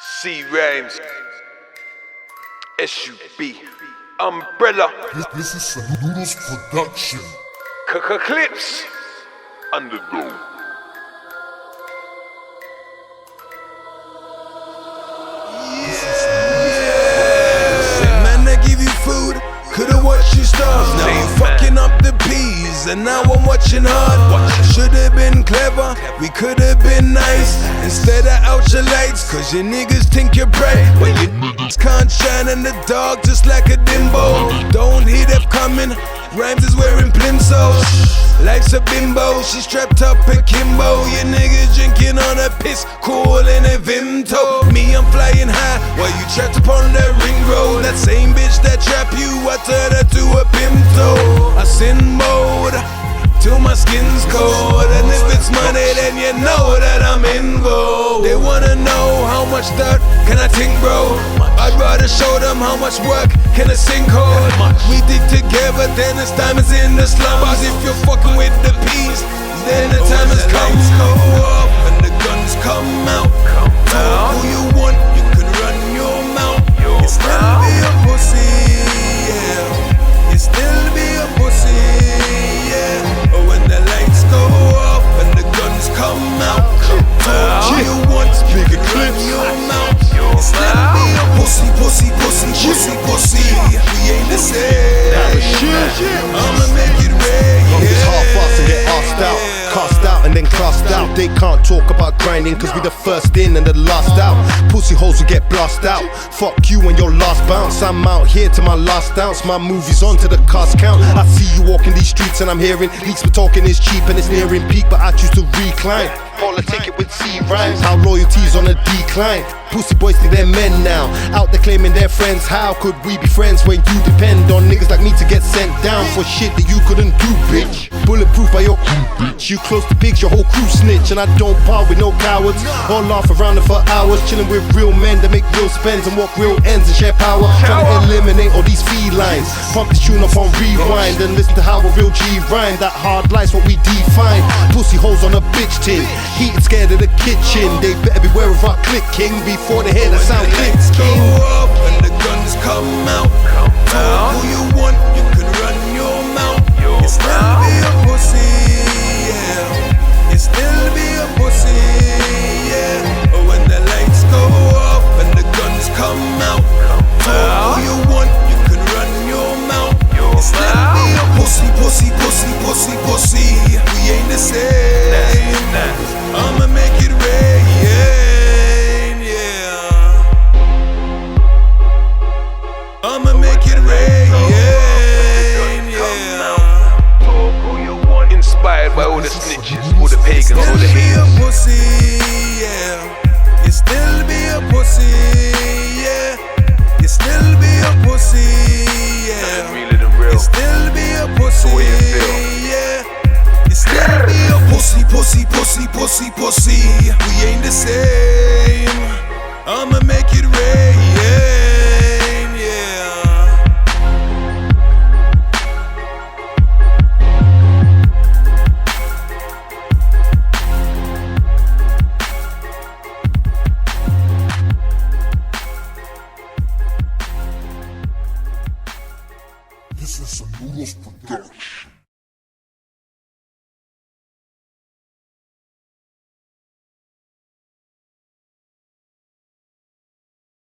C Rhymes, SUB, Umbrella, This is a Noodles production. Clips, Underdog. Man, I give you food, could've watched you starve. Now I'm fucking up the peas, and now I'm watching hard. Should've been clever, we could've been nice. Instead of out your lights, cause your niggas think you're bright, but your niggas can't shine in the dark just like a dimbo. Don't hear them coming, Rhymes is wearing plimsolls. Life's a bimbo, she's strapped up at Kimbo. Your niggas drinking on a piss, coolin' a Vimto. Me, I'm flying high, while you trapped upon the ring road. That same bitch that trap you, I turn her to a pimto. I sin mode, till my skin's cold. And if it's money, then you know that I'm in vogue. They wanna know how much dirt can I think, bro? I'd rather show them how much work can a sinkhole. We dig together, then as time is in the slums. If you're fucking with the peas, then the time has come. Go up and the guns come out. Talk who you want, you can run your mouth. You still be a pussy, yeah. You still be a pussy, yeah. When the lights go up and the guns come out, talk who you want, you can run your mouth. You still be a pussy, pussy, pussy, pussy, pussy. We ain't the same. I'ma make it rain. It's hard for us to get asked out, cast out and then classed out. They can't talk about grinding cause we the first in and the last out. Pussy holes will get blasted out. Fuck you and your last bounce. I'm out here to my last ounce. My movie's on to the cast count. I see you walking these streets and I'm hearing leaks for talking is cheap and it's nearing peak, but I choose to recline. Hold a ticket with C Rhymes. How loyalty's on a decline. Pussy boys think they're men now, out there claiming they're friends. How could we be friends when you depend on niggas like me to get sent down for shit that you couldn't do, bitch? Bulletproof by your crew, bitch. You close to pigs, your whole crew snitch. And I don't part with no cowards, all laugh around it for hours. Chilling with real men that make real spends and walk real ends and share power. Trying to eliminate all these felines. Pump this tune up on rewind and listen to how a real G rhyme. That hard life's what we define. Pussy holes on a bitch tin, heat and scared of the kitchen. They better beware of our click king before they hear the sound clicks king. Go up and the guns come out. Talk who you want, you can run your mouth. You still be a pussy, yeah. You still be a pussy, yeah. When the lights go up and the guns come out. Talk who you want, you can run your mouth. You still be a pussy, pussy, pussy, pussy, pussy. We ain't the same. I'ma make it rain, yeah. I'ma make it rain, yeah. Inspired by all the snitches, all the pagans, all the You still be a haters. pussy, yeah. You still be a pussy, yeah. You still be a pussy, yeah. Realer than real. You still be a pussy, the way you feel. yeah. You still be a pussy, pussy, pussy, pussy, pussy. We ain't the same. I'ma make it rain, yeah.